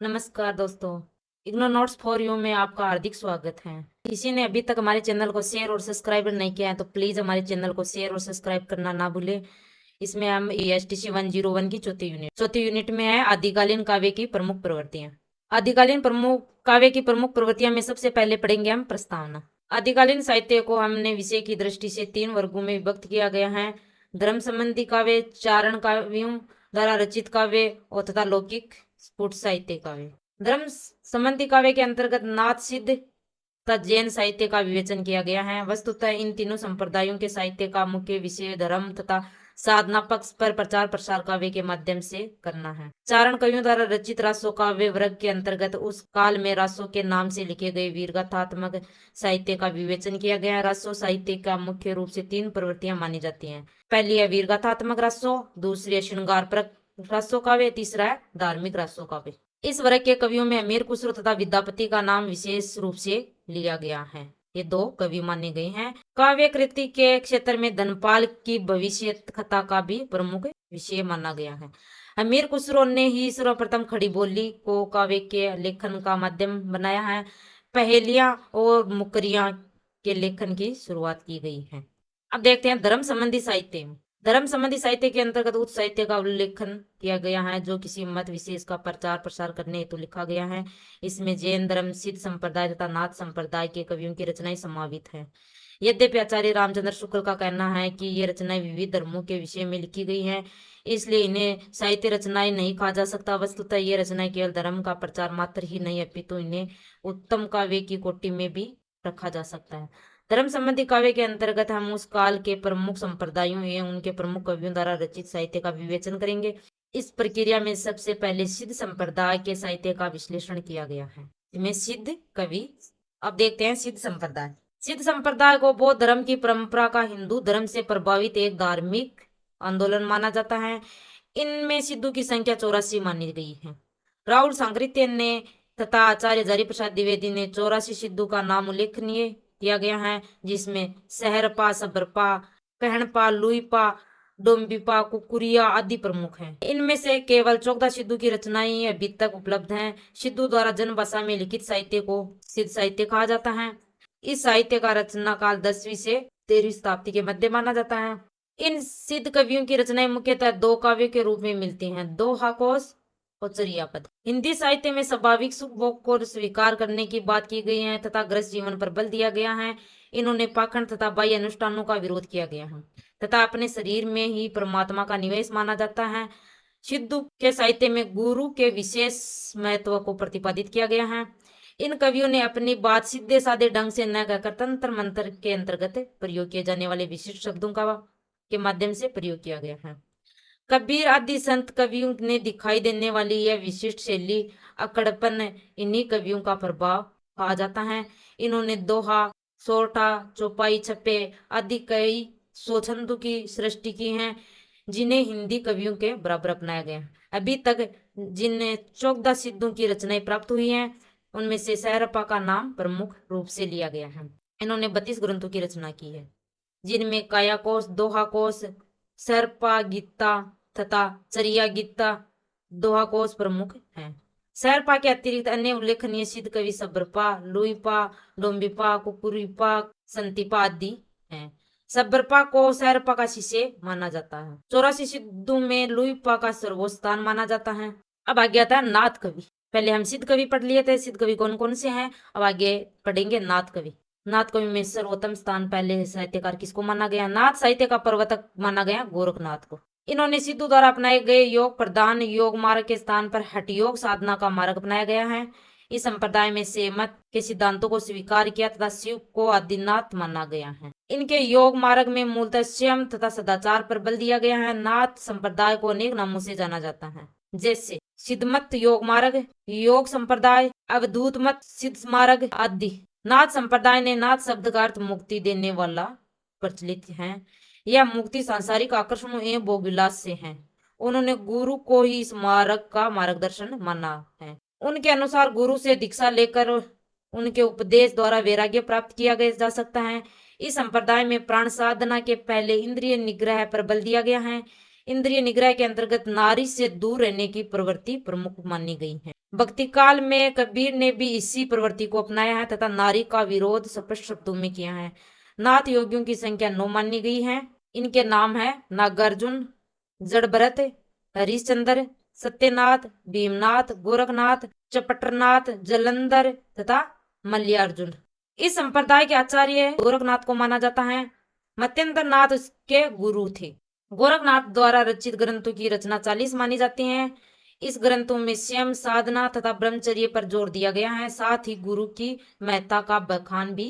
नमस्कार दोस्तों। IGNOU notes for you में आपका हार्दिक स्वागत है। किसी ने अभी तक हमारे चैनल को शेयर और सब्सक्राइब नहीं किया है तो प्लीज हमारे चैनल को शेयर और सब्सक्राइब करना ना भूले। इसमें हम ESTC 101 की चौथी यूनिट में है आदिकालीन काव्य की प्रमुख प्रवृत्तियां। आदिकालीन प्रमुख काव्य की प्रमुख प्रवृत्तियां में सबसे पहले पढ़ेंगे हम प्रस्तावना। आदिकालीन साहित्य को हमने विषय की दृष्टि से 3 वर्गों में विभक्त किया गया है। धर्म संबंधी काव्य, चारण काव्यों द्वारा रचित काव्य और तथा लौकिक स्फुट साहित्य काव्य। धर्म संबंधी काव्य के अंतर्गत नाथ सिद्ध तथा जैन साहित्य का विवेचन किया गया है। वस्तुतः इन तीनों संप्रदायों के साहित्य का मुख्य विषय धर्म तथा साधना पक्ष पर प्रचार प्रसार काव्य के माध्यम से करना है। चारण कवियों द्वारा रचित रासो काव्य वर्ग के अंतर्गत उस काल में रासो के नाम से लिखे गए वीरगाथात्मक साहित्य का विवेचन किया गया है। रासो साहित्य का मुख्य रूप से 3 प्रवृत्तियां मानी जाती हैं। पहली है वीरगाथात्मक रासो, दूसरी है श्रृंगार परक रासो काव्य, तीसरा है धार्मिक रासो काव्य। इस वर्ग के कवियों में अमीर खुसरो तथा विद्यापति का नाम विशेष रूप से लिया गया है। ये 2 कवि माने गए हैं। काव्य कृति के क्षेत्र में धनपाल की भविष्य कथा का भी प्रमुख विषय माना गया है। अमीर खुसरो ने ही सर्वप्रथम खड़ी बोली को काव्य के लेखन का माध्यम बनाया है। पहेलियां और मुकरियां के लेखन की शुरुआत की गई है। अब देखते हैं धर्म संबंधी साहित्य। धर्म संबंधी साहित्य के अंतर्गत उस साहित्य का उल्लेखन किया गया है जो किसी मत विशेष का प्रचार प्रसार करने हेतु लिखा गया है। इसमें जैन धर्म, सिद्ध संप्रदाय तथा नाथ संप्रदाय के कवियों की रचनाएं समावित है। यद्यपि आचार्य रामचंद्र शुक्ल का कहना है कि ये रचनाएं विविध धर्मों के विषय में लिखी गई हैं, इसलिए इन्हें साहित्य रचनाएं नहीं कहा जा सकता। वस्तुतः ये रचनाएं केवल धर्म का प्रचार मात्र ही नहीं अपितु इन्हें उत्तम काव्य की कोटि में भी रखा जा सकता है। धर्म संबंधी काव्य के अंतर्गत हम उस काल के प्रमुख संप्रदायों एवं उनके प्रमुख कवियों द्वारा रचित साहित्य का विवेचन करेंगे। इस प्रक्रिया में सबसे पहले सिद्ध संप्रदाय के साहित्य का विश्लेषण किया गया है। इसमें सिद्ध कवि। अब देखते हैं सिद्ध संप्रदाय। सिद्ध संप्रदाय को बौद्ध धर्म की परंपरा का हिंदू धर्म से प्रभावित एक धार्मिक आंदोलन माना जाता है। इनमें सिद्धों की संख्या 84 मानी गई है। राहुल सांकृत्य ने तथा आचार्य हजारी प्रसाद द्विवेदी ने 84 सिद्धों का नाम उल्लेखनीय किया गया है, जिसमें सहरपा, सबरपा, कहनपा, लुईपा, डोम्बिपा, कुकुरिया आदि प्रमुख हैं। इनमें से केवल 14 सिद्धों की रचनाएं अभी तक उपलब्ध हैं। सिद्धों द्वारा जन भाषा में लिखित साहित्य को सिद्ध साहित्य कहा जाता है। इस साहित्य का रचना काल 10वीं से 13वीं शताब्दी के मध्य माना जाता है। इन सिद्ध कवियों की रचनाएं मुख्यतः 2 काव्यों के रूप में मिलती हैं, दोहा कोश और चर्यापद। हिंदी साहित्य में स्वाभाविक सुख भोग को स्वीकार करने की बात की गई है तथा गृहस्थ जीवन पर बल दिया गया है। इन्होंने पाखंड तथा बाह्य अनुष्ठानों का विरोध किया गया है तथा अपने शरीर में ही परमात्मा का निवेश माना जाता है। सिद्धों के साहित्य में गुरु के विशेष महत्व को प्रतिपादित किया गया है। इन कवियों ने अपनी बात सीधे साधे ढंग से न कहकर तंत्र मंत्र के अंतर्गत प्रयोग किए जाने वाले विशिष्ट शब्दों का के माध्यम से प्रयोग किया गया है। कबीर आदि संत कवियों ने दिखाई देने वाली यह विशिष्ट शैली, अकड़पन इन्हीं कवियों का प्रभाव कहा जाता है। इन्होंने दोहा, सोरठा, चौपाई, छप्पे आदि कई सौ छंदों की सृष्टि की है, जिन्हें हिंदी कवियों के बराबर अपनाया गया। अभी तक जिन 14 सिद्धों की रचनाएं प्राप्त हुई हैं, उनमें से सहरपा का नाम प्रमुख रूप से लिया गया है। इन्होंने 32 ग्रंथों की रचना की है, जिनमें कायाकोश, दोहाकोश, सर्पा गीता तथा चरिया गीता दोहाकोश प्रमुख हैं। सर्पा के अतिरिक्त अन्य उल्लेखनीय सिद्ध कवि सबरपा, लुईपा, डोम्बिपा, कुकुरीपा, संतिपा आदि हैं। सबरपा को सर्पा का शिष्य माना जाता है। 84 सिद्धों में लुईपा का सर्वोच्च स्थान माना जाता है। अब आगे आता है नाथ कवि। पहले हम सिद्ध कवि पढ़ लिए थे, सिद्ध कवि कौन कौन से हैं। अब आगे पढ़ेंगे नाथ कवि। नाथ कवि में सर्वोत्तम स्थान पहले साहित्यकार किसको माना गया? नाथ साहित्य का प्रवर्तक माना गया गोरखनाथ को। इन्होंने सिद्धों द्वारा अपनाए गए योग प्रधान योग मार्ग के स्थान पर हठ योग साधना का मार्ग अपनाया गया है। इस संप्रदाय में सेमत के सिद्धांतों को स्वीकार किया तथा शिव को आदिनाथ माना गया है। इनके योग मार्ग में मूलतः संयम तथा सदाचार पर बल दिया गया है। नाथ संप्रदाय को अनेक नामों से जाना जाता है, जैसे सिद्धमत योग मार्ग, योग संप्रदाय, अवधूत मत, सिद्ध मार्ग आदि। नाथ संप्रदाय ने नाथ शब्द का अर्थ मुक्ति देने वाला प्रचलित है। यह मुक्ति सांसारिक आकर्षणों एवं भोग विलास से है। उन्होंने गुरु को ही इस मार्ग का मार्गदर्शन माना है। उनके अनुसार गुरु से दीक्षा लेकर उनके उपदेश द्वारा वैराग्य प्राप्त किया जा सकता है। इस संप्रदाय में प्राण साधना के पहले इंद्रिय निग्रह पर बल दिया गया है। इंद्रिय निग्रह के अंतर्गत नारी से दूर रहने की प्रवृत्ति प्रमुख मानी गई है। भक्ति काल में कबीर ने भी इसी प्रवृत्ति को अपनाया है तथा नारी का विरोध स्पष्ट शब्दों में किया है। नाथ योगियों की संख्या 9 मानी गई है। इनके नाम है नागार्जुन, जड़भरत, हरिश्चंद्र, सत्यनाथ, भीमनाथ, गोरखनाथ, चपटरनाथ, जलंधर तथा मल्लिकार्जुन। इस संप्रदाय के आचार्य गोरखनाथ को माना जाता है। मत्येंद्र नाथ उसके गुरु थे। गोरखनाथ द्वारा रचित ग्रंथों की रचना 40 मानी जाती है। इस ग्रंथों में स्वयं साधना तथा ब्रह्मचर्य पर जोर दिया गया है, साथ ही गुरु की महत्ता का बखान भी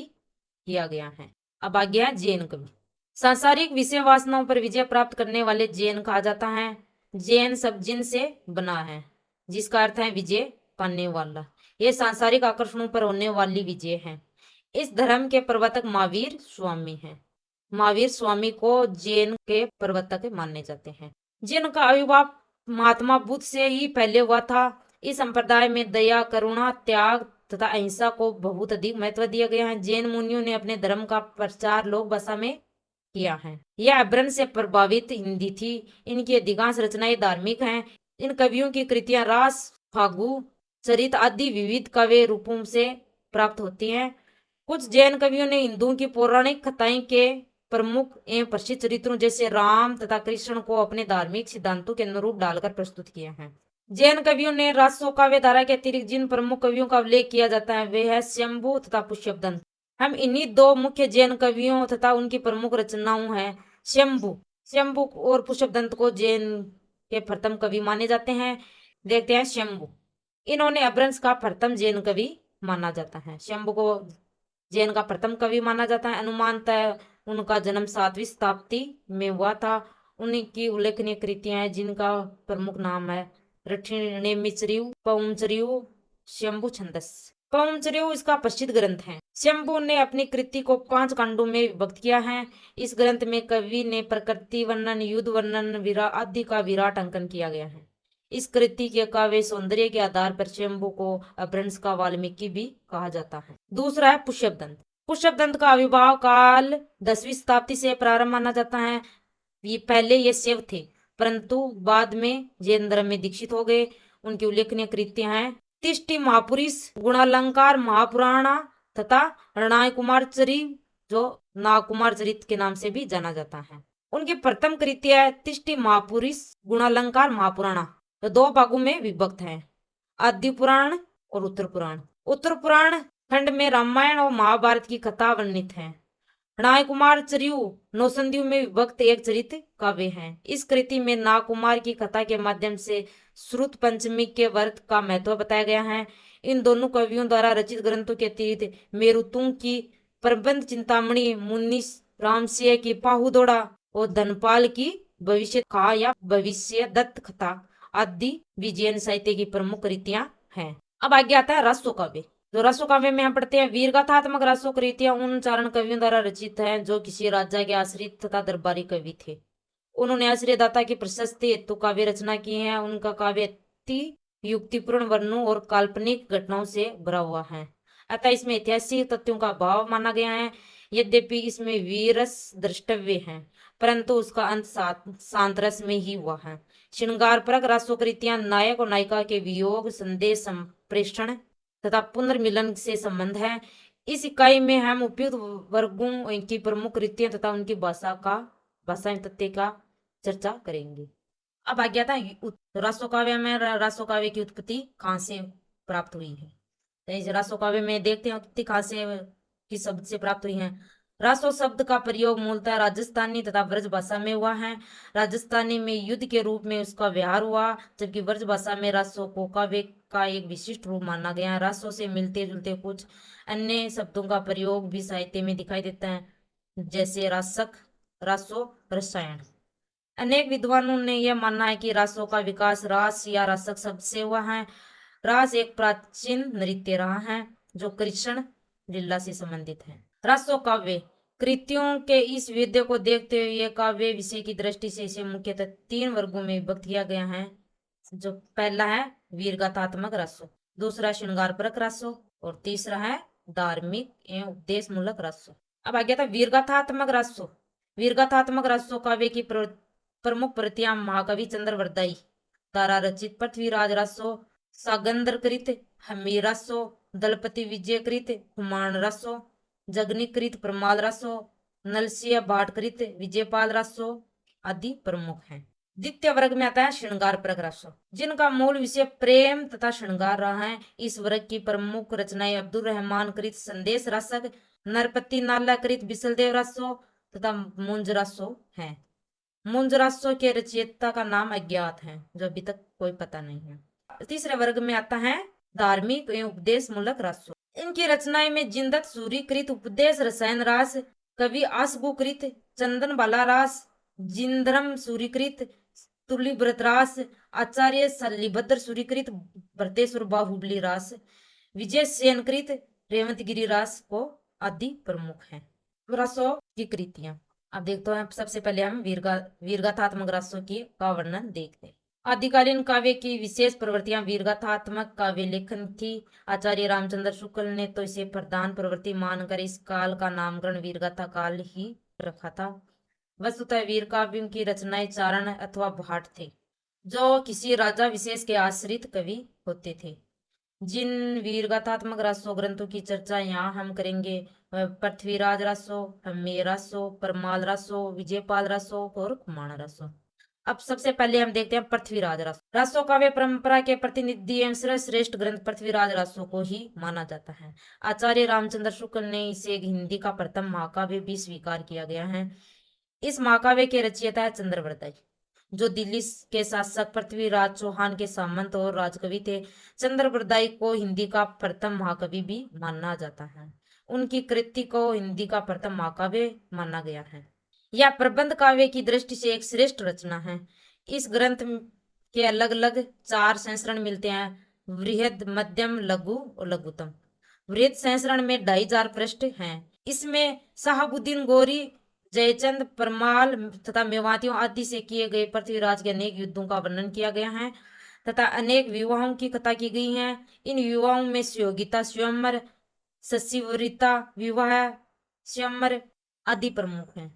किया गया है। अब आ गया जैन कवि। सांसारिक विषय वासनाओं पर विजय प्राप्त करने वाले जैन कहा जाता है। जैन सब जिन से बना है, जिसका अर्थ है विजय पाने वाला। ये सांसारिक आकर्षणों पर होने वाली विजय है। इस धर्म के प्रवर्तक महावीर स्वामी हैं। महावीर स्वामी को जैन के प्रवर्तक माने जाते हैं। जैन का आविर्भाव महात्मा बुद्ध से ही पहले हुआ था। इस संप्रदाय में दया, करुणा, त्याग तथा अहिंसा को बहुत अधिक महत्व दिया गया है। जैन मुनियों ने अपने धर्म का प्रचार लोक भाषा में किया है। यह अभ्रंश से प्रभावित हिंदी थी। इनकी अधिकांश रचनाएं धार्मिक हैं। इन कवियों की कृतियां रास, फागु, चरित आदि विविध काव्य रूपों से प्राप्त होती हैं। कुछ जैन कवियों ने हिंदुओं की पौराणिक कथाएं के प्रमुख एवं प्रसिद्ध चरित्रों जैसे राम तथा कृष्ण को अपने धार्मिक सिद्धांतों के अनुरूप डालकर प्रस्तुत किया है। जैन कवियों ने रासो काव्य धारा के अतिरिक्त जिन प्रमुख कवियों का उल्लेख किया जाता है वे है शंभु तथा पुष्यबदंत। हम इन्हीं दो मुख्य जैन कवियों तथा उनकी प्रमुख रचनाओं हैं शंभु और पुष्यबदंत को जैन के प्रथम कवि माने जाते हैं। देखते हैं शंभु। इन्होंने अपभ्रंश का प्रथम जैन कवि माना जाता है। शंभु को जैन का प्रथम कवि माना जाता है। अनुमानतः उनका जन्म 7वीं शताब्दी में हुआ था। उनकी उल्लेखनीय कृतियां हैं जिनका प्रमुख नाम है रठिनेमिचर्यु, पवनचर्यु, शंभु छंदस। पवनचर्यु इसका प्रसिद्ध ग्रंथ है। शंभु ने अपनी कृति को 5 कांडों में विभक्त किया है। इस ग्रंथ में कवि ने प्रकृति वर्णन, युद्ध वर्णन आदि का विराट अंकन किया गया है। इस कृति के काव्य सौंदर्य के आधार पर शंभु को अपभ्रंश का वाल्मीकि भी कहा जाता है। दूसरा है पुष्यबदंत। पुष्यबदंत का आविर्भाव काल 10वीं शताब्दी से प्रारंभ माना जाता है। पहले ये शैव थे परंतु बाद में जैन धर्म में दीक्षित हो गए। उनकी उल्लेखनीय कृतियां हैं तिष्टि महापुरुष, गुणालंकार, महापुराणा तथा रणय कुमार चरित, जो नागकुमार चरित के नाम से भी जाना जाता है। उनकी प्रथम कृतियां है तिष्टि महापुरुष, गुणालंकार, महापुराणा। तो 2 भागों में विभक्त है, आदि पुराण और उत्तर पुराण। उत्तर पुराण खंड में रामायण और महाभारत की कथा वर्णित है। रणय कुमार चरियु 9 संधियों में विभक्त एक चरित काव्य है। इस कृति में नागकुमार की कथा के माध्यम से श्रुत पंचमी के व्रत का महत्व बताया गया है। इन दोनों कवियों द्वारा रचित ग्रंथों के अतिरिक्त मेरुतुंग की प्रबंध चिंतामणि, मुनि रामसिंह की पाहुदोड़ा और धनपाल की भविष्य कथा या भविष्य दत्त कथा आदि भी जैन साहित्य की प्रमुख कृतियां हैं। अब आगे आता है रासो काव्य। जो रासो काव्य में हम पढ़ते हैं वीरगाथात्मक रासो कृतियां उन चारण कवियों द्वारा रचित हैं जो किसी राजा के आश्रित तथा दरबारी कवि थे। उन्होंने आश्रयदाता की प्रशस्ति हेतु काव्य रचना की है। उनका काव्य अति युक्तिपूर्ण वर्णों और काल्पनिक घटनाओं से भरा हुआ है, अतः इसमें ऐतिहासिक तथ्यों का अभाव माना गया है। यद्यपि इसमें वीरस द्रष्टव्य है परंतु उसका अंत शांत रस में ही हुआ है। श्रृंगारपरक रासोकृतियां नायक और नायिका के वियोग, संदेश, संप्रेषण तथा पुनर्मिलन से संबंध है। इस इकाई में हम उपयुक्त वर्गों की प्रमुख कृतियां तथा उनकी भाषा तथ्य का चर्चा करेंगे। अब आ गया था रासो काव्य में रासो काव्य की उत्पत्ति कहाँ से प्राप्त हुई है। तो इस रासो काव्य में देखते हैं उत्पत्ति कहाँ से किस शब्द से प्राप्त हुई है। रासो शब्द का प्रयोग मूलतः राजस्थानी तथा ब्रज भाषा में हुआ है। राजस्थानी में युद्ध के रूप में उसका व्यवहार हुआ, जबकि ब्रज भाषा में रासो को काव्य का एक विशिष्ट रूप माना गया है। रासो से मिलते जुलते कुछ अन्य शब्दों का प्रयोग भी साहित्य में दिखाई देता है, जैसे रासक, रासो, रसायन। अनेक विद्वानों ने यह मानना है कि रासो का विकास रास या रासक शब्द से हुआ है। रास एक प्राचीन नृत्य रहा है जो कृष्ण लीला से संबंधित है। रासो काव्य कृतियों के इस विधि को देखते हुए यह काव्य विषय की दृष्टि से इसे मुख्यतः 3 वर्गों में विभक्त किया गया है। जो पहला है वीरगाथात्मक रासो, दूसरा श्रृंगारपरक रासो और तीसरा है धार्मिक एवं उपदेश मूलक रासो। अब आ गया था वीरगाथात्मक रासो। वीरगाथात्मक रासो काव्य की प्रमुख प्रतियां महाकवि चंद्रवरदाई द्वारा रचित पृथ्वीराज रासो, सागंदर कृत, हमीर रासो, दलपति विजय कृत, हुमायूं रासो, जगनी कृत, प्रमाद रासो, नलसिंह भाट कृत, विजयपाल रासो आदि प्रमुख हैं। द्वितीय वर्ग में आता है श्रृंगार परक रासो, जिनका मूल विषय प्रेम तथा श्रृंगार रहा है। इस वर्ग की प्रमुख रचनाएं अब्दुल रहमान कृत संदेश रासक, नरपति नाला कृत बिसलदेव रासो तथा मुंज रासो हैं। मुंज रासो के रचयिता का नाम अज्ञात है, जो अभी तक कोई पता नहीं है। तीसरे वर्ग में आता है धार्मिक एवं उपदेश मूलक रासो। इनकी रचनाएं में जिंदत सूरी कृत उपदेश रसायन रास, कवि आसगु कृत चंदन बाला रास, जिंद्रम सूरीकृत तुली व्रतरास, आचार्य सल्लीभद्र सूरीकृत भरतेश्वर बाहुबली रास, विजय सेन कृत रेवंतगिरी रास को आदि प्रमुख हैं। रासों की कृतियां अब देखते हैं। सबसे पहले हम वीरगाथात्मक रासों की का वर्णन देखते हैं। आदिकालीन काव्य की विशेष प्रवृत्तियां वीरगाथात्मक काव्य लेखन थी। आचार्य रामचंद्र शुक्ल ने तो इसे प्रधान प्रवृत्ति मानकर इस काल का नामकरण वीरगाथा काल ही रखा था। वस्तुतः वीर काव्यों की रचनाएं चारण अथवा भाट थे, जो किसी राजा विशेष के आश्रित कवि होते थे। जिन वीरगाथात्मक रासो ग्रंथों की चर्चा यहाँ हम करेंगे, पृथ्वीराज रासो, हमीर रासो, परमाल रासो, विजयपाल रासो और कुमाण रासो। अब सबसे पहले हम देखते हैं पृथ्वीराज रासो। रासो काव्य परंपरा के प्रतिनिधि एवं श्रेष्ठ ग्रंथ पृथ्वीराज रासो को ही माना जाता है। आचार्य रामचंद्र शुक्ल ने इसे हिंदी का प्रथम महाकाव्य भी स्वीकार किया गया है। इस महाकाव्य के रचयिता है चंद्रवरदाई, जो दिल्ली के शासक पृथ्वीराज चौहान के सामंत और राजकवि थे। चंद्रवरदाई को हिंदी का प्रथम महाकवि भी माना जाता है। उनकी कृति को हिंदी का प्रथम महाकाव्य माना गया है। यह प्रबंध काव्य की दृष्टि से एक श्रेष्ठ रचना है। इस ग्रंथ के अलग अलग 4 संस्करण मिलते हैं, वृहद, मध्यम, लघु और लघुतम। वृहद संस्करण में 2500 पृष्ठ हैं। इसमें शहाबुद्दीन गौरी, जयचंद, परमाल तथा मेवातियों आदि से किए गए पृथ्वीराज के अनेक युद्धों का वर्णन किया गया है तथा अनेक विवाहों की कथा की गई है। इन विवाहों में सुयोगिता स्वयंवर, सशिवरिता विवाह स्वयंवर आदि प्रमुख हैं।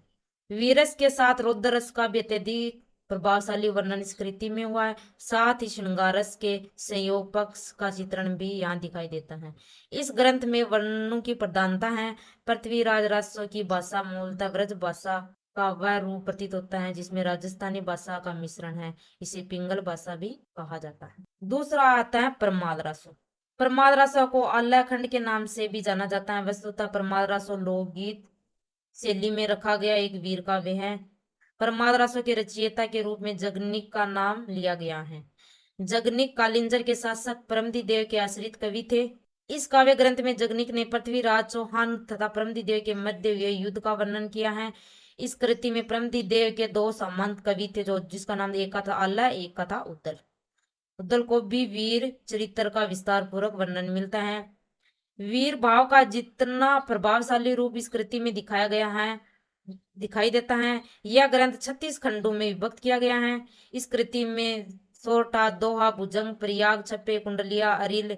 वीरस के साथ रौद्र रस का भी अत्यधिक प्रभावशाली वर्णन इस कृति में हुआ है। साथ ही श्रृंगार रस के संयोग पक्ष का चित्रण भी यहाँ दिखाई देता है। इस ग्रंथ में वर्णनों की प्रधानता है। पृथ्वीराज रासो की भाषा मूलतः ब्रज भाषा का वह रूप प्रतीत होता है जिसमें राजस्थानी भाषा का मिश्रण है। इसे पिंगल भाषा भी कहा जाता है। दूसरा आता है परमाल रासो। परमाल रासो को आल्हाखंड के नाम से भी जाना जाता है। वस्तुतः परमाल रासो लोकगीत शैली में रखा गया एक वीर काव्य है। परमाल रासो के रचयिता के रूप में जगनिक का नाम लिया गया है। जगनिक कालिंजर के शासक परमदी देव के आश्रित कवि थे। इस काव्य ग्रंथ में जगनिक ने पृथ्वीराज चौहान तथा परमदी देव के मध्य हुए युद्ध का वर्णन किया है। इस कृति में परमदी देव के 2 सामंत कवि थे, जो जिसका नाम एक का था आल्हा, एक का था उद्दल। उद्दल को भी वीर चरित्र का विस्तार पूर्वक वर्णन मिलता है। वीर भाव का जितना प्रभावशाली रूप इस कृति में दिखाई देता है। यह ग्रंथ 36 खंडों में विभक्त किया गया है। इस कृति में सोरठा, दोहा, भुजंग, प्रयाग, छप्पे, कुंडलिया, अरिल,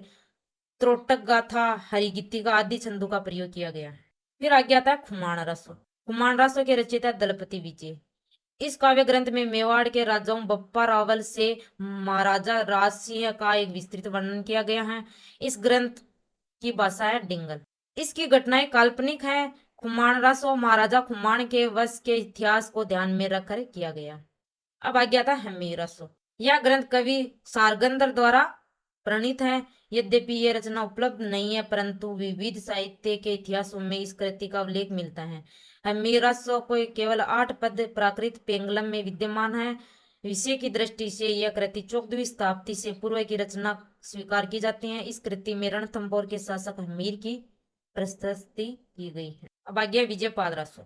त्रोटक गाथा, हरिगीतिका आदि छंदों का प्रयोग किया गया है। फिर आगे आता है खुमाण रासो। खुमाण रासो के रचयिता दलपति विजय। इस काव्य ग्रंथ में मेवाड़ के राजाओं बप्पा रावल से महाराजा राज सिंह का एक विस्तृत वर्णन किया गया है। इस ग्रंथ की भाषा है डिंगल। इसकी घटनाएं काल्पनिक है। खुमाण रासो महाराजा खुमाण के वंश के इतिहास को ध्यान में रखकर किया गया। अब आ गया था हमीर रासो। यह ग्रंथ कवि सारगंदर द्वारा प्रणीत है। यद्यपि यह रचना उपलब्ध नहीं है, परंतु विविध साहित्य के इतिहासों में इस कृति का उल्लेख मिलता है। हमीर रासो को केवल 8 पद प्राकृत पेंगलम में विद्यमान है। विषय की दृष्टि से यह कृति 14वीं शताब्दी से पूर्व की रचना स्वीकार की जाती है। इस कृति में रणथंभौर के शासक हमीर की प्रशस्ति की गई है। अब आ गया विजयपाल रासो।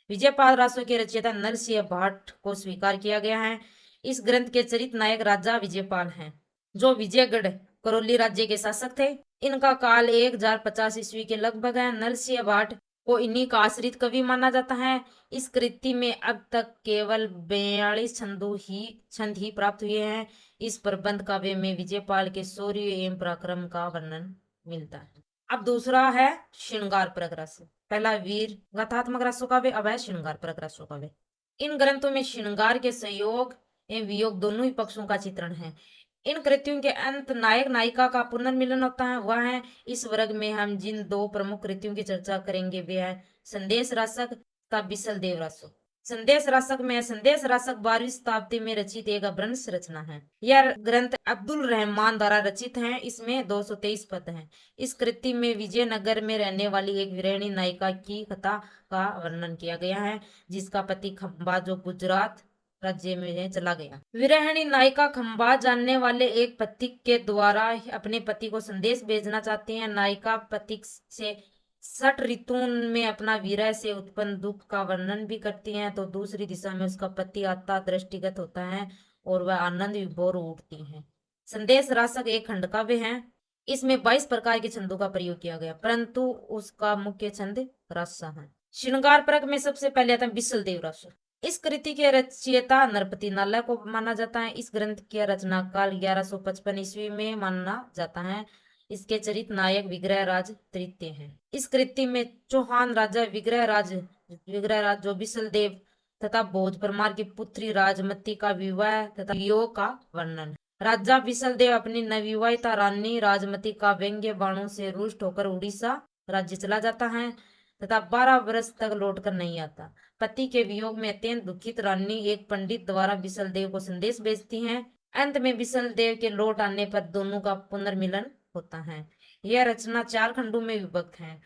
विजयपाल रासो के रचयिता नरसिंह भाट को स्वीकार किया गया है। इस ग्रंथ के चरित्र नायक राजा विजयपाल हैं, जो विजयगढ़ करौली राज्य के शासक थे। इनका काल 1050 ईस्वी के लगभग है। नरसिंह भाट को इन्हीं का आश्रित कवि माना जाता है। इस कृति में अब तक केवल 42 छंद ही प्राप्त हुए हैं। इस प्रबंध काव्य में विजयपाल के शौर्य एवं पराक्रम का वर्णन मिलता है। अब दूसरा है श्रृंगार परक रासो। पहला वीर गाथात्मक रासो काव्य, अब है श्रृंगार परक रासो काव्य। इन ग्रंथों में श्रृंगार के सहयोग एवं वियोग दोनों ही पक्षों का चित्रण है। इन कृतियों के अंत नायक नायिका का पुनर्मिलन होता है। वह है इस वर्ग में हम जिन दो प्रमुख कृतियों की चर्चा करेंगे वे है संदेश रासक तथा बिसल देव रासो। संदेश रासक में संदेश रासक 12वीं शताब्दी में रचित एक अभ्रंश रचना है। यह ग्रंथ अब्दुल रहमान द्वारा रचित है। इसमें 223 पद हैं। इस कृति में विजयनगर में रहने वाली एक वीरानी नायिका की कथा का वर्णन किया गया है, जिसका पति खंबा जो गुजरात राज्य में चला गया। विरहिणी नायिका खंबा जानने वाले एक पति के द्वारा अपने पति को संदेश भेजना चाहती है। नायिका पति से 60 ऋतुओं में अपना विरह से उत्पन्न दुख का वर्णन भी करती है, तो दूसरी दिशा में उसका पति आता दृष्टिगत होता है और वह आनंद विभोर उठती है। संदेश रासक एक खंड काव्य है। इसमें 22 प्रकार के छंदों का प्रयोग किया गया, परंतु उसका मुख्य छंद रासा है। श्रृंगार परक में सबसे पहले आता है बिसल देव रासो। इस कृति के रचयिता नरपति नाला को माना जाता है। इस ग्रंथ के रचना काल 1155 ईस्वी में माना जाता है। इसके चरित नायक विग्रहराज तृतीय हैं। इस कृति में चौहान राजा विग्रहराज जो बिसल देव तथा भोज परमार की पुत्री राजमती का विवाह तथा वियोग का वर्णन। राजा बिसल देव अपनी नवविवाहिता रानी राजमती का व्यंग्य बाणों से रुष्ट होकर उड़ीसा राज्य चला जाता है तथा 12 वर्ष तक लौटकर नहीं आता। पति के वियोग में अत्यंत दुखित रानी एक पंडित द्वारा बिसल देव को संदेश भेजती हैं। अंत में बिसल देव के लौट आने पर दोनों का पुनर्मिलन होता है। यह रचना 4 खंडों में विभक्त है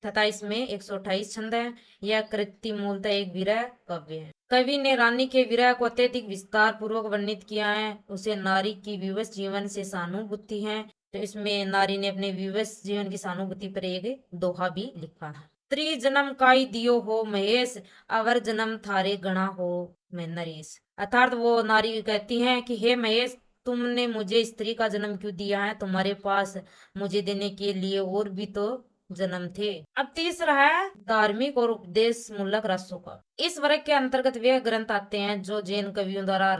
तथा इसमें 128 छंद है। यह कृति मूलतः एक विरह काव्य है। कवि ने रानी के विरह को अत्यधिक विस्तार पूर्वक वर्णित किया है। उसे नारी की विवश जीवन से सहानुभूति है, तो इसमें नारी ने अपने विवश जीवन की सहानुभूति पर एक दोहा भी लिखा है। स्त्री जन्म काई दियो हो महेश, अवर जन्म थारे गणा हो मैं नरेश। अर्थात वो नारी कहती है कि हे महेश, तुमने मुझे स्त्री का जन्म क्यों दिया है? तुम्हारे पास मुझे देने के लिए और भी तो जन्म थे। अब तीसरा है धार्मिक और उपदेश मूलक रासों का। इस वर्ग के अंतर्गत वे ग्रंथ आते हैं जो जैन कवियों द्वारा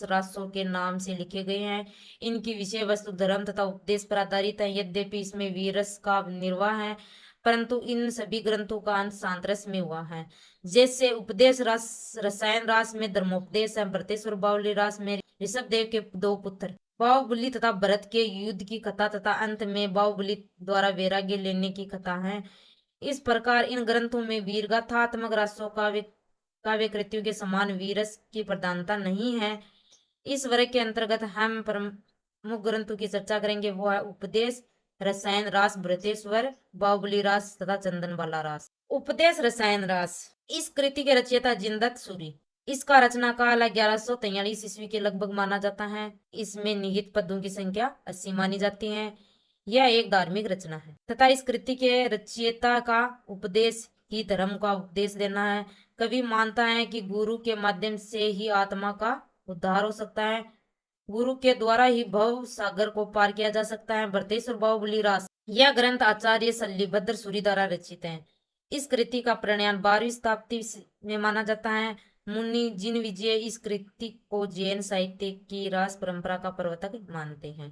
रासों के नाम से लिखे गए हैं। इनकी विषय वस्तु धर्म तथा उपदेश पर आधारित है। यद्यपि इसमें वीरस का निर्वाह है, परंतु इन सभी ग्रंथों का अंत सांतरस में हुआ है। जैसे उपदेश रास रसायन रास में धर्मोपदेश है, भरतेश्वर बावली रास में ऋषभ देव के 2 पुत्र बाहुबली तथा भरत के युद्ध की कथा तथा अंत में बाहुबली द्वारा वैराग्य लेने की कथा है। इस प्रकार इन ग्रंथों में वीरगाथात्मक रासों काव्य कृतियों के समान वीरस की प्रधानता नहीं है। इस वर्ग के अंतर्गत हम प्रमुख ग्रंथों की चर्चा करेंगे, वो है उपदेश रसायन रास, भरतेश्वर बाहुबली रास तथा चंदनबाला रास। उपदेश रसायन रास इस कृति के रचयिता जिनदत्त सूरी। इसका रचना काल 1143 ईस्वी के लगभग माना जाता है। इसमें निहित पदों की संख्या 80 मानी जाती है। यह एक धार्मिक रचना है तथा इस कृति के रचयिता का उपदेश ही धर्म का उपदेश देना है। कवि मानता है कि गुरु के माध्यम से ही आत्मा का उद्धार हो सकता है। गुरु के द्वारा ही भव सागर को पार किया जा सकता है। भरतेश्वर बाहुबली रास यह ग्रंथ आचार्य शल्यभद्र सूरी द्वारा रचित है। इस कृति का प्रणयन 12वीं शताब्दी में माना जाता है। मुनि जिन विजय इस कृति को जैन साहित्य की रास परंपरा का प्रवर्तक मानते हैं।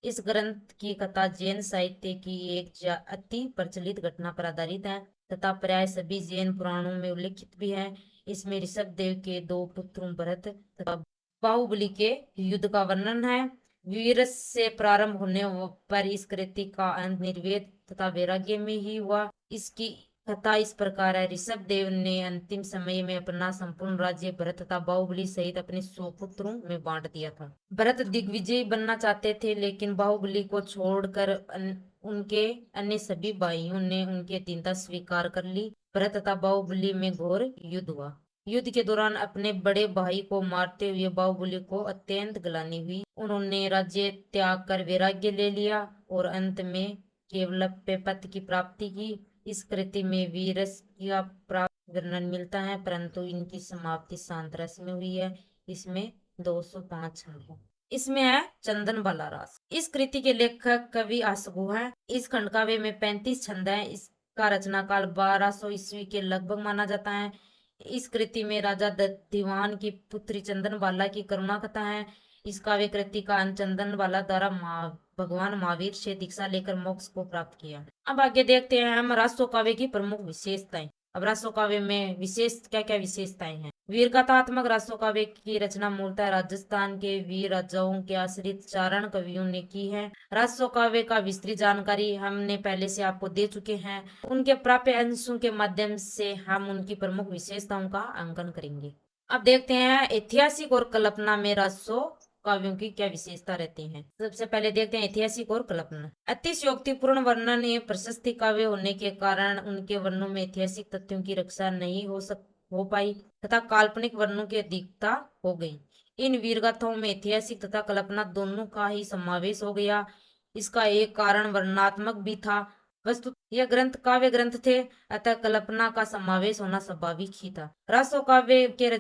इस ग्रंथ की कथा जैन साहित्य की एक अति प्रचलित घटना पर आधारित है तथा प्राय सभी जैन पुराणों में उल्लिखित भी है। इसमें ऋषभ देव के 2 पुत्रों भरत तथा बाहुबली के युद्ध का वर्णन है। वीरस से प्रारंभ होने पर इस कृति का अंत निर्वेद तथा वैराग्य में ही हुआ। इसकी कथा इस प्रकार है। ऋषभ देव ने अंतिम समय में अपना संपूर्ण राज्य भरत तथा बाहुबली सहित अपने 100 पुत्रों में बांट दिया था। भरत दिग्विजयी बनना चाहते थे, लेकिन बाहुबली को छोड़कर उनके अन्य सभी भाइयों ने उनकी अधीनता स्वीकार कर ली। भरत तथा बाहुबली में घोर युद्ध हुआ। युद्ध के दौरान अपने बड़े भाई को मारते हुए बाहुबली को अत्यंत ग्लानि हुई। उन्होंने राज्य त्याग कर वैराग्य ले लिया और अंत में केवलप्य पद की प्राप्ति की। इस कृति में वीरस का प्राप्त वर्णन मिलता है, परंतु इनकी समाप्ति सांतरस में हुई है। इसमें 205 छंद हैं। इसमें है चंदनबाला रास। इस कृति के लेखक कवि आसगु हैं। इस खंड काव्य में 35 छंद हैं। इसका रचना काल 1200 ईस्वी के लगभग माना जाता है। इस कृति में राजा दीवान की पुत्री चंदनबाला की करुणा कथा है। इस काव्य कृति का अंत चंदनबाला द्वारा भगवान महावीर से दीक्षा लेकर मोक्ष को प्राप्त किया। अब आगे देखते हैं हम रासो काव्य की प्रमुख विशेषताएं। अब रासो काव्य में विशेष क्या क्या विशेषताएं हैं। वीर गाथात्मक रासो काव्य की रचना मूलतः राजस्थान के वीर राजाओं के आश्रित चारण कवियों ने की है। रासो काव्य का विस्तृत जानकारी हमने पहले से आपको दे चुके हैं। उनके प्राप्य अंशों के माध्यम से हम उनकी प्रमुख विशेषताओं का अंकन करेंगे। अब देखते हैं ऐतिहासिक और कल्पना में रासो काव्यों की क्या विशेषता रहती है। सबसे पहले देखते हैं ऐतिहासिक और कल्पना। अतिशयोक्तिपूर्ण वर्णन ये प्रशस्ति काव्य होने के कारण उनके वर्णों में ऐतिहासिक तथ्यों की रक्षा नहीं हो पाई तथा काल्पनिक वर्णों की अधिकता हो गई। इन वीरगाथाओं में ऐतिहासिक तथा कल्पना दोनों का ही समावेश हो गया। इसका एक कारण वर्णनात्मक भी था। वस्तु यह ग्रंथ काव्य ग्रंथ थे, अतः कल्पना का समावेश होना स्वाभाविक ही था। रासो काव्य के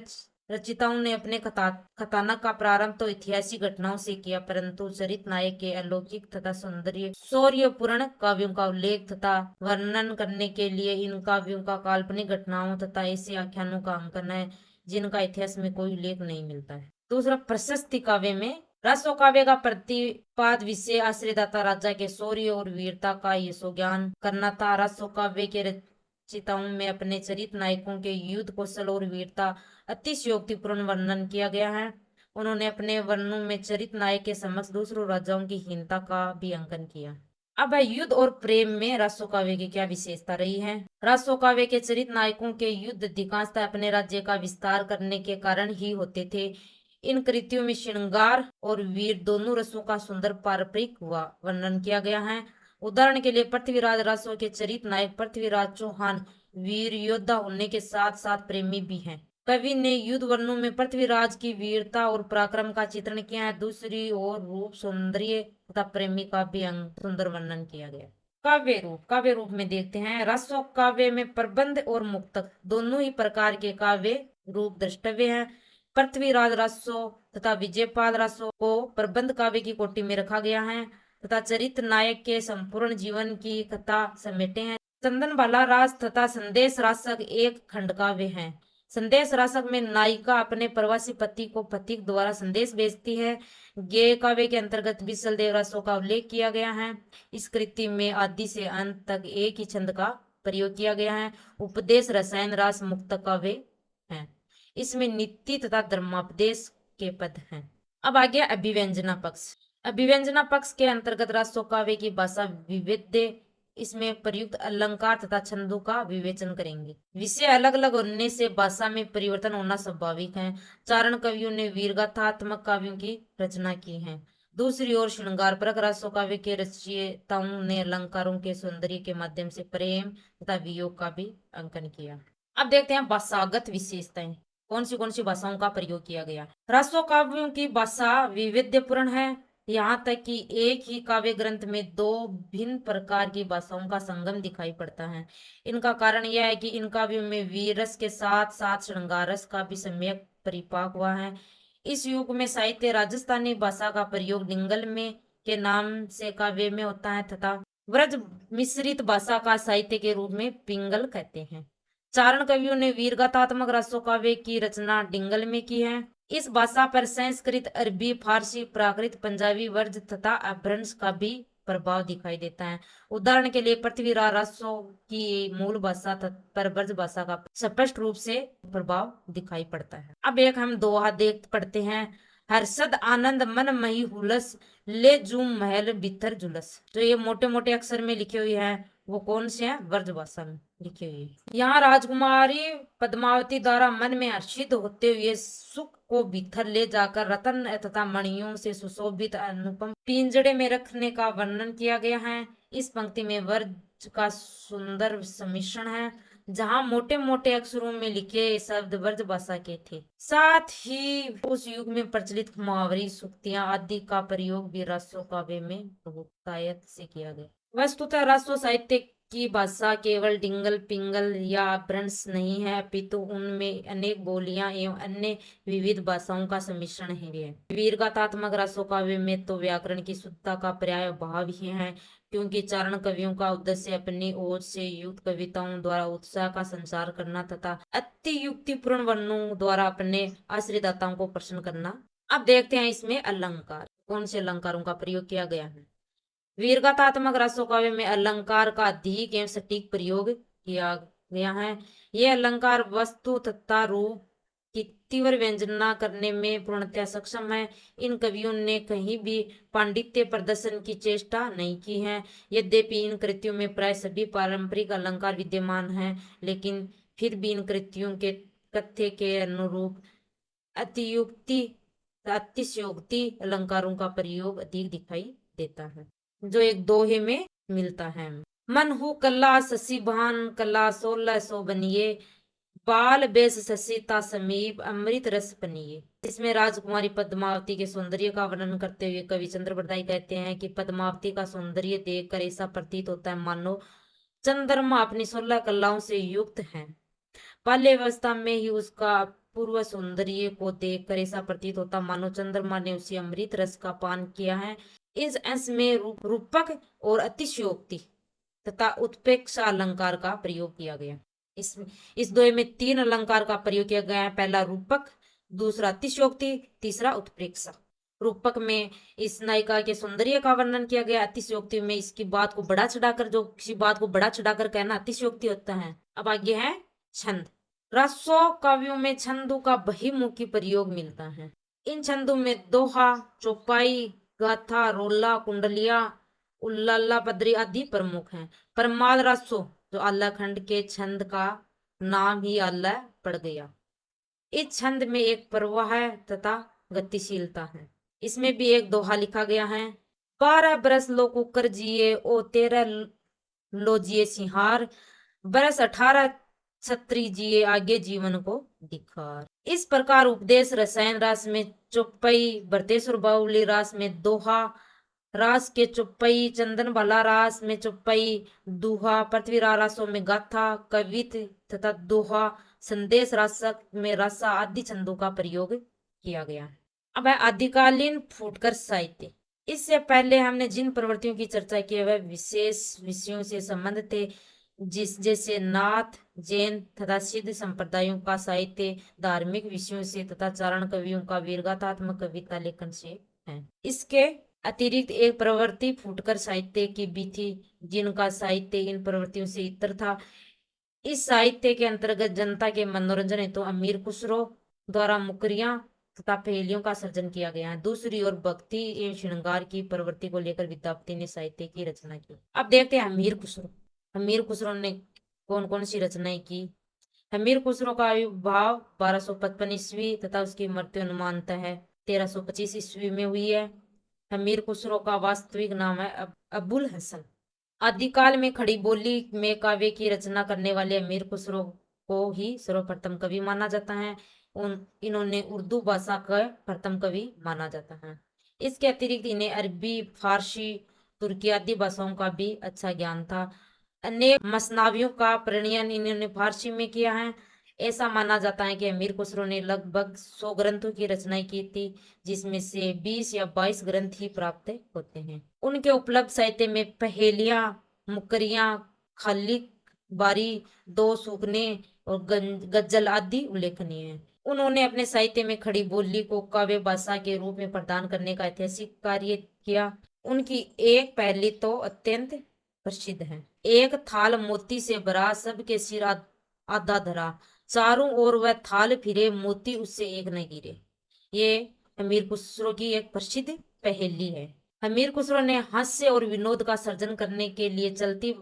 रचिताओं ने अपने कथानक का प्रारंभ तो ऐतिहासिक घटनाओं से किया, परंतु चरित नायक के अलौकिक तथा शौर्यपूर्ण काव्यों का उल्लेख तथा वर्णन करने के लिए इन काव्यों का काल्पनिक घटनाओं तथा ऐसे आख्यानों का अंकन है जिनका इतिहास में कोई उल्लेख नहीं मिलता है। दूसरा, प्रशस्ति काव्य में रासो काव्य का प्रतिपाद विषय आश्रयदाता राजा के शौर्य और वीरता का यशोज्ञान करना था। रासो काव्य के रचिताओं में अपने चरित नायकों के युद्ध कौशल और वीरता अतिशयोक्तिपूर्ण वर्णन किया गया है। उन्होंने अपने वर्णों में चरित नायक के समक्ष दूसरों राजाओं की हीनता का भी अंकन किया। अब युद्ध और प्रेम में रासो काव्य की क्या विशेषता रही है। रासो काव्य के चरित नायकों के युद्ध अधिकांशतः अपने राज्य का विस्तार करने के कारण ही होते थे। इन कृतियों में श्रृंगार और वीर दोनों रसों का सुंदर पारंपरिक वर्णन किया गया है। उदाहरण के लिए पृथ्वीराज रासो के चरित नायक पृथ्वीराज चौहान वीर योद्धा होने के साथ साथ प्रेमी भी हैं। कवि ने युद्ध वर्णों में पृथ्वीराज की वीरता और पराक्रम का चित्रण किया है। दूसरी ओर रूप सौंदर्य तथा प्रेमी का भी सुंदर वर्णन किया गया। काव्य रूप में देखते हैं। रासो काव्य में प्रबंध और मुक्तक दोनों ही प्रकार के काव्य रूप द्रष्टव्य हैं। पृथ्वीराज रासो तथा विजयपाल रासो को प्रबंध काव्य की कोटि में रखा गया है तथा चरित नायक के संपूर्ण जीवन की कथा समेटे हैं। चंदन बाला रास तथा संदेश रासक एक खंड काव्य है। संदेश रासक में नायिका अपने प्रवासी पति को पथिक द्वारा संदेश भेजती है। गेय काव्य के अंतर्गत विसल देव रासों का उल्लेख किया गया है। इस कृति में आदि से अंत तक एक ही छंद का प्रयोग किया गया है। उपदेश रसायन रास मुक्त काव्य है। इसमें नीति तथा धर्मोपदेश के पद हैं। अब आ गया अभिव्यंजना पक्ष। अभिव्यंजना पक्ष के अंतर्गत रासो काव्य की भाषा विविध, इसमें प्रयुक्त अलंकार तथा छंदों का विवेचन करेंगे। विषय अलग अलग होने से भाषा में परिवर्तन होना स्वाभाविक है। चारण कवियों ने वीरगाथात्मक काव्यों की रचना की है। दूसरी ओर श्रृंगार परक रासो काव्य के रचयिताओं ने अलंकारों के सौंदर्य के माध्यम से प्रेम तथा वियोग का भी अंकन किया। अब देखते हैं भाषागत विशेषताएं। कौन सी भाषाओं का प्रयोग किया गया। रासो काव्यों की भाषा विविधपूर्ण है। यहाँ तक कि एक ही काव्य ग्रंथ में दो भिन्न प्रकार की भाषाओं का संगम दिखाई पड़ता है। इनका कारण यह है कि इन काव्यों में वीर रस के साथ साथ श्रृंगार रस का भी सम्यक परिपाक हुआ है। इस युग में साहित्य राजस्थानी भाषा का प्रयोग डिंगल में के नाम से काव्य में होता है तथा व्रज मिश्रित भाषा का साहित्य के रूप में पिंगल कहते हैं। चारण कवियों ने वीरगाथात्मक रासो काव्य की रचना डिंगल में की है। इस भाषा पर संस्कृत, अरबी, फारसी, प्राकृत, पंजाबी, वर्ज तथा अपभ्रंश का भी प्रभाव दिखाई देता है। उदाहरण के लिए पृथ्वीराज रासो की मूल भाषा पर ब्रज भाषा का स्पष्ट रूप से प्रभाव दिखाई पड़ता है। अब एक हम दोहा देख पढ़ते हैं। हर्षद आनंद मन मही हुलस, ले जूम महल भीतर जुलस। जो ये मोटे मोटे अक्षर में लिखे हुए हैं वो कौन से हैं? ब्रज भाषा में लिखे हुए। यहाँ राजकुमारी पद्मावती द्वारा मन में हर्षित होते हुए सुख को भीतर ले जाकर रतन तथा मणियों से सुशोभित अनुपम पिंजड़े में रखने का वर्णन किया गया है। इस पंक्ति में वर्ज का सुंदर सम्मिश्रण है, जहाँ मोटे मोटे अक्षरों में लिखे शब्द ब्रज भाषा के थे। साथ ही उस युग में प्रचलित मुहावरी, सूक्तियां आदि का प्रयोग भी रासो काव्य में बहुतायत से किया गया। वस्तुतः रासो साहित्य की भाषा केवल डिंगल पिंगल या अपभ्रंश नहीं है, अपितु उनमें अनेक बोलियां एवं अन्य विविध भाषाओं का सम्मिश्रण है। वीरगाथात्मक रासो काव्य में तो व्याकरण की शुद्धता का पर्याय भाव ही है, क्योंकि चारण कवियों का उद्देश्य अपनी ओर से युक्त कविताओं द्वारा उत्साह का संचार करना तथा अति युक्तिपूर्ण वर्णों द्वारा अपने आश्रयदाताओं को प्रसन्न करना। अब देखते हैं इसमें अलंकार, कौन से अलंकारों का प्रयोग किया गया है। वीरगाथात्मक रासो काव्य में अलंकार का अधिक एवं सटीक प्रयोग किया गया है। ये अलंकार वस्तु तथा रूप की तीव्र व्यंजना करने में पूर्णतः सक्षम है। इन कवियों ने कहीं भी पांडित्य प्रदर्शन की चेष्टा नहीं की है। यद्यपि इन कृतियों में प्राय सभी पारंपरिक अलंकार विद्यमान हैं, लेकिन फिर भी इन कृतियों के कथ्य के अनुरूप अतियुक्ति अतिशयोक्ति अलंकारों का प्रयोग अधिक दिखाई देता है, जो एक दोहे में मिलता है। मन हु कला शशि भान कला 1600 बनिए, बाल बेस ससीता समीप अमृत रस पनिए। इसमें राजकुमारी पद्मावती के सौंदर्य का वर्णन करते हुए कवि चंद्र बरदाई कहते हैं कि पद्मावती का सौंदर्य देखकर ऐसा प्रतीत होता है मानो चंद्रमा अपनी 16 कलाओं से युक्त है। बाल्यावस्था में ही उसका पूर्व सौंदर्य को देखकर ऐसा प्रतीत होता मानो चंद्रमा ने उसी अमृत रस का पान किया है। इस अंश में रूपक और अतिशयोक्ति तथा उत्प्रेक्षा अलंकार का प्रयोग किया गया। इस दोहे में 3 अलंकार का प्रयोग किया गया है। पहला रूपक, दूसरा अतिशयोक्ति, तीसरा उत्प्रेक्षा। रूपक में इस नायिका के सौंदर्य का वर्णन किया गया। अतिशयोक्ति में इसकी बात को बढ़ा चढ़ाकर, जो किसी बात को बढ़ा चढ़ाकर कहना अतिशयोक्ति होता है। अब आगे है छंद। राजस्व काव्यों में छंदों का बहुमुखी प्रयोग मिलता है। इन छंदों में दोहा, चौपाई, गाथा, रोला, कुंडलिया, उल्लाला पदरी आदि प्रमुख हैं। परमाद रासो जो आला खंड के छंद का नाम ही आला पड़ गया। इस छंद में एक प्रवाह है तथा गतिशीलता है। इसमें भी एक दोहा लिखा गया है। 12 बरस लो कुकर जिए, ओ 13 लो जिए सिंहार, बरस 18 छत्री जिए, आगे जीवन को दिखार। इस प्रकार उपदेश रसायन रास में चौपाई, भरतेश्वर बाहुली रास में दोहा, रास के चौपाई, चंदन बाला रास में चौपाई, दोहा, पृथ्वीराज रासों में गाथा, कवित तथा दोहा, संदेश रासक में रासा आदि छंदों का प्रयोग किया गया है। अब है आदिकालीन फुटकर साहित्य। इससे पहले हमने जिन प्रवृत्तियों की चर्चा की वह विशेष विषयों से संबंध थे, जैसे नाथ, जैन तथा सिद्ध संप्रदायों का साहित्य धार्मिक विषयों से तथा चारण कवियों का वीरगाथात्मक कविता लेखन से है। इसके अतिरिक्त एक प्रवृत्ति फुटकर साहित्य की भी थी, जिनका साहित्य इन प्रवृत्तियों से इतर था। इस साहित्य के अंतर्गत जनता के मनोरंजन हेतु अमीर खुसरो द्वारा मुकरियां तथा पहेलियों का सर्जन किया गया है। दूसरी ओर भक्ति एवं श्रृंगार की प्रवृत्ति को लेकर विद्यापति ने साहित्य की रचना की। अब देखते हैं अमीर खुसरो। अमीर खुसरो ने कौन कौन सी रचनाएं की। अमीर खुसरो का आयुर्भाव 1255 ईस्वी तथा उसकी मृत्यु अनुमानतः है 1325 ईस्वी में हुई है। अमीर खुसरो का वास्तविक नाम है अबुल हसन। आदिकाल में खड़ी बोली में काव्य की रचना करने वाले अमीर खुसरो को ही सर्वप्रथम कवि माना जाता है। इन्होंने उर्दू भाषा का प्रथम कवि माना जाता है। इसके अतिरिक्त इन्हें अरबी, फारसी, तुर्की आदि भाषाओं का भी अच्छा ज्ञान था। अनेक मसनावियों का प्रणयन इन्होंने फारसी में किया है। ऐसा माना जाता है कि अमीर खुसरो ने लगभग 100 ग्रंथों की रचना की थी, जिसमें से 20 या 22 ग्रंथ ही प्राप्त होते हैं। उनके उपलब्ध साहित्य में पहेलियां, मुकरियां, खालिक बारी, दो सूखने और गजल आदि उल्लेखनीय है। उन्होंने अपने साहित्य में खड़ी बोली को काव्य भाषा के रूप में प्रदान करने का ऐतिहासिक कार्य किया। उनकी एक पहेली तो अत्यंत प्रसिद्ध है। एक थाल मोती से भरा, सबके सिर आधा धरा, चारों ओर वह थाल फिरे, मोती उससे एक न गिरे। ये अमीर खुसरो की एक प्रसिद्ध पहेली है। अमीर खुसरो ने हास्य और विनोद का सर्जन करने के लिए चलती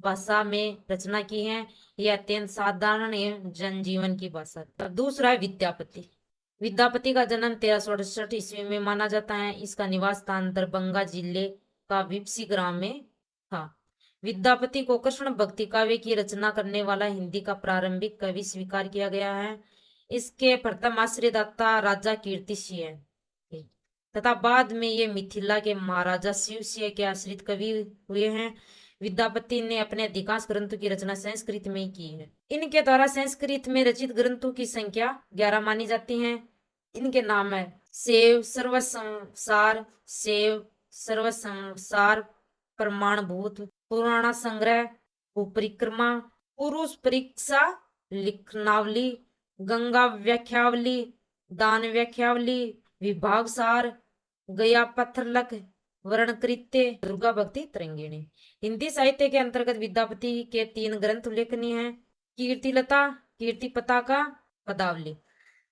भाषा में रचना की है। यह अत्यंत साधारण एवं जनजीवन की भाषा। दूसरा है विद्यापति। विद्यापति का जन्म 1368 ईस्वी में माना जाता है। इसका निवास स्थान दरभंगा जिले का विपसी ग्राम में था। विद्यापति को कृष्ण भक्ति काव्य की रचना करने वाला हिंदी का प्रारंभिक कवि स्वीकार किया गया है। इसके प्रथम आश्रयदाता राजा कीर्ति सिंह तथा बाद में ये मिथिला के महाराजा शिव सिंह के आश्रित कवि हुए हैं। विद्यापति ने अपने अधिकांश ग्रंथों की रचना संस्कृत में की है। इनके द्वारा संस्कृत में रचित ग्रंथों की संख्या 11 मानी जाती है। इनके नाम है सेव सर्वसंसार, सेव सर्वसंसार, प्रमाणभूत, पुराणा संग्रह, भूपरिक्रमा, पुरुष परीक्षा, लिखनावली, गंगा व्याख्यावली, दान व्याख्यावली, विभाग सार, गया पत्थरलख, वर्णकृत्य, दुर्गा भक्ति तरंगिणी। हिंदी साहित्य के अंतर्गत विद्यापति के 3 ग्रंथ उल्लेखनीय हैं। कीर्तिलता, कीर्ति पताका, पदावली।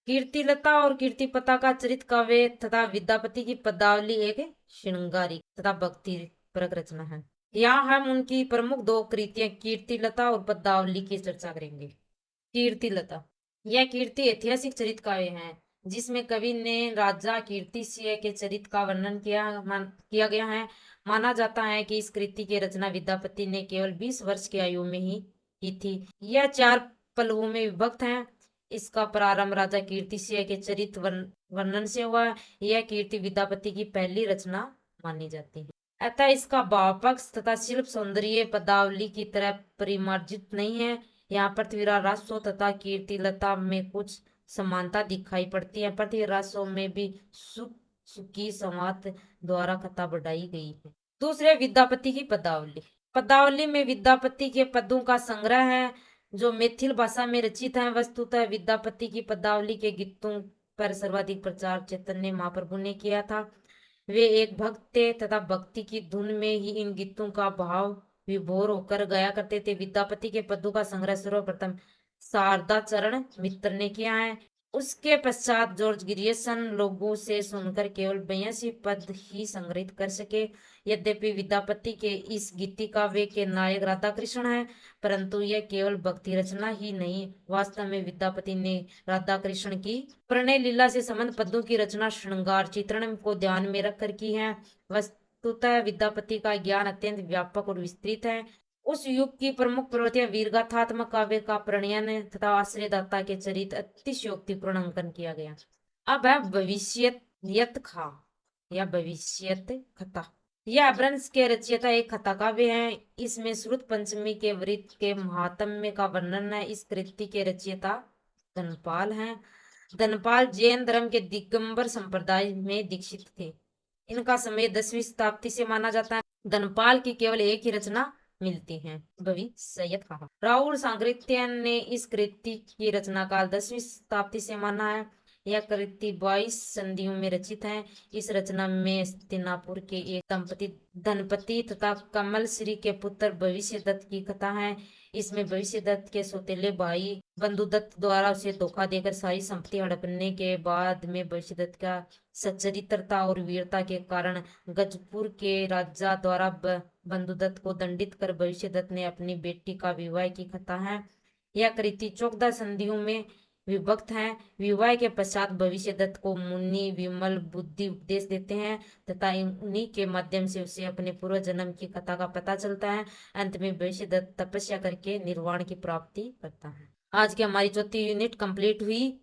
कीर्तिलता और कीर्ति पताका चरित काव्य तथा विद्यापति की पदावली एक श्रृंगारिक तथा भक्ति परक रचना है। यहाँ हम उनकी प्रमुख दो कृतियां कीर्तिलता और पदावली की चर्चा करेंगे। कीर्तिलता, यह कीर्ति ऐतिहासिक चरित काव्य है जिसमें कवि ने राजा कीर्ति सिंह के चरित का वर्णन किया गया है। माना जाता है कि इस कृति की रचना विद्यापति ने केवल 20 वर्ष की आयु में ही की थी। यह 4 पल्लवों में विभक्त है। इसका प्रारंभ राजा कीर्ति सिंह के चरित वर्णन से हुआ। यह कीर्ति विद्यापति की पहली रचना मानी जाती है। अतः इसका भाव पक्ष तथा शिल्प सौंदर्य पदावली की तरह परिमार्जित नहीं है। यहाँ पृथ्वीराज रासो तथा कीर्तिलता में कुछ समानता दिखाई पड़ती है। पृथ्वीरासो में भी सुखी संवाद द्वारा कथा बढ़ाई गई है। दूसरे, विद्यापति की पदावली। पदावली में विद्यापति के पदों का संग्रह है जो मैथिल भाषा में रचित है। वस्तुतः विद्यापति की पदावली के गीतों पर सर्वाधिक प्रचार चैतन्य महाप्रभु ने किया था। वे एक भक्त थे तथा भक्ति की धुन में ही इन गीतों का भाव विभोर होकर गाया करते थे। विद्यापति के पदों का संग्रह सर्वप्रथम शारदा चरण मित्र ने किया है। उसके पश्चात जॉर्ज ग्रियर्सन लोगों से सुनकर केवल 82 पद ही संग्रहित कर सके। यद्यपि विद्यापति के इस गीति काव्य के नायक राधा कृष्ण है, परंतु यह केवल भक्ति रचना ही नहीं, वास्तव में विद्यापति ने राधा कृष्ण की प्रणय लीला से संबंध पदों की रचना श्रृंगार चित्रण को ध्यान में रखकर की है। वस्तुतः विद्यापति का ज्ञान अत्यंत व्यापक और विस्तृत है। उस युग की प्रमुख प्रवृत्तियां वीरगाथात्मक काव्य का प्रणयन तथा आश्रयदाता के चरित्र अतिशयोक्तिपूर्ण अंकन किया गया। अब है भविष्यत खा या भविष्यत कथा। यह अपभ्रंश के रचयिता एक कथा काव्य है। इसमें श्रुत पंचमी के व्रत के महात्म्य का वर्णन है। इस कृति के रचयिता धनपाल हैं। धनपाल जैन धर्म के दिगंबर संप्रदाय में दीक्षित थे। इनका समय 10वीं शताब्दी से माना जाता है। धनपाल की केवल एक ही रचना मिलती हैं, भविष्यत कहा। राहुल सांकृत्य ने इस कृति की रचना काल 10वीं शताब्दी से माना है। यह कृति 22 संधियों में रचित है। इस रचना में हस्तिनापुर के एक दंपति धनपति तथा कमल श्री के पुत्र भविष्यदत्त की कथा है। इसमें भविष्यदत्त के सौतेले भाई बंधुदत्त द्वारा उसे धोखा देकर सारी संपत्ति हड़पने के बाद में भविष्यदत्त का सच्चरित्रता और वीरता के कारण गजपुर के राजा द्वारा बंधुदत्त को दंडित कर भविष्यदत्त ने अपनी बेटी का विवाह की कथा है। यह कृति 14 संधियों में विभक्त है। विवाह के पश्चात भविष्यदत्त को मुनि विमल बुद्धि उपदेश देते हैं तथा उन्हीं के माध्यम से उसे अपने पूर्व जन्म की कथा का पता चलता है। अंत में भविष्यदत्त तपस्या करके निर्वाण की प्राप्ति करता है। आज की हमारी चौथी यूनिट कंप्लीट हुई।